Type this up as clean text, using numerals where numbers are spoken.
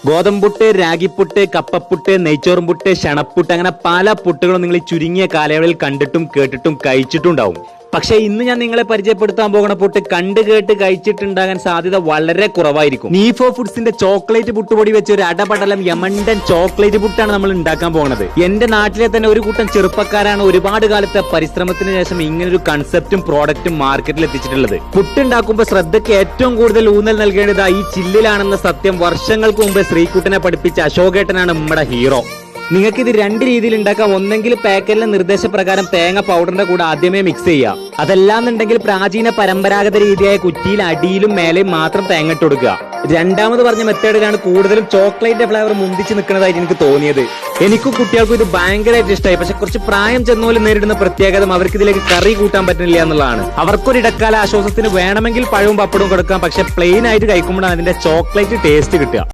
ഗോതമ്പുട്ട്, രാഗിപ്പുട്ട്, കപ്പപ്പുട്ട്, നെയ്ച്ചോറുംപുട്ട്, ശണപ്പുട്ട്, അങ്ങനെ പല പുട്ടുകളും നിങ്ങൾ ഈ ചുരുങ്ങിയ കാലയളവിൽ കണ്ടിട്ടും കേട്ടിട്ടും കഴിച്ചിട്ടുണ്ടാവും. പക്ഷേ ഇന്ന് ഞാൻ നിങ്ങളെ പരിചയപ്പെടുത്താൻ പോകുന്ന പുട്ട് കണ്ടു കേട്ട് കഴിച്ചിട്ടുണ്ടാകാൻ സാധ്യത വളരെ കുറവായിരിക്കും. നീഫോ ഫുഡ്സിന്റെ ചോക്ലേറ്റ് പുട്ടുപൊടി വെച്ച് ഒരു അടപടലം യമണ്ടൻ ചോക്ലേറ്റ് പുട്ടാണ് നമ്മൾ ഉണ്ടാക്കാൻ പോകുന്നത്. എന്റെ നാട്ടിലെ തന്നെ ഒരു കൂട്ടം ചെറുപ്പക്കാരാണ് ഒരുപാട് കാലത്തെ പരിശ്രമത്തിന് ശേഷം ഇങ്ങനൊരു കൺസെപ്റ്റും പ്രോഡക്റ്റും മാർക്കറ്റിൽ എത്തിച്ചിട്ടുള്ളത്. പുട്ടുണ്ടാക്കുമ്പോൾ ശ്രദ്ധയ്ക്ക് ഏറ്റവും കൂടുതൽ ഊന്നൽ നൽകേണ്ടത് ഈ ചില്ലിലാണെന്ന സത്യം വർഷങ്ങൾക്ക് മുമ്പ് ശ്രീകുട്ടനെ പഠിപ്പിച്ച അശോകേട്ടനാണ് നമ്മുടെ ഹീറോ. നിങ്ങൾക്ക് ഇത് രണ്ട് രീതിയിൽ ഉണ്ടാക്കാം. ഒന്നെങ്കിൽ പാക്കറ്റിലെ നിർദ്ദേശപ്രകാരം തേങ്ങ പൗഡറിന്റെ കൂടെ ആദ്യമേ മിക്സ് ചെയ്യുക. അതല്ലാന്നുണ്ടെങ്കിൽ പ്രാചീന പരമ്പരാഗത രീതിയായ കുറ്റിയിൽ അടിയിലും മേലെയും മാത്രം തേങ്ങ ഇട്ട് കൊടുക്കുക. രണ്ടാമത് പറഞ്ഞ മെത്തേഡിലാണ് കൂടുതലും ചോക്ലേറ്റ് ഫ്ലേവർ മുന്തിച്ച് നിൽക്കുന്നതായിട്ട് എനിക്ക് തോന്നിയത്. എനിക്കും കുട്ടികൾക്കും ഇത് ഭയങ്കരമായിട്ട് ഇഷ്ടമായി. പക്ഷെ കുറച്ച് പ്രായം ചെന്നോലും നേരിടുന്ന പ്രത്യേകത അവർക്ക് ഇതിലേക്ക് കറി കൂട്ടാൻ പറ്റുന്നില്ല എന്നുള്ളതാണ്. അവർക്കൊരു ഇടക്കാല ആശ്വാസത്തിന് വേണമെങ്കിൽ പഴവും പപ്പടവും കൊടുക്കാം. പക്ഷെ പ്ലെയിൻ ആയിട്ട് കഴിക്കുമ്പോഴാണ് അതിന്റെ ചോക്ലേറ്റ് ടേസ്റ്റ് കിട്ടുക.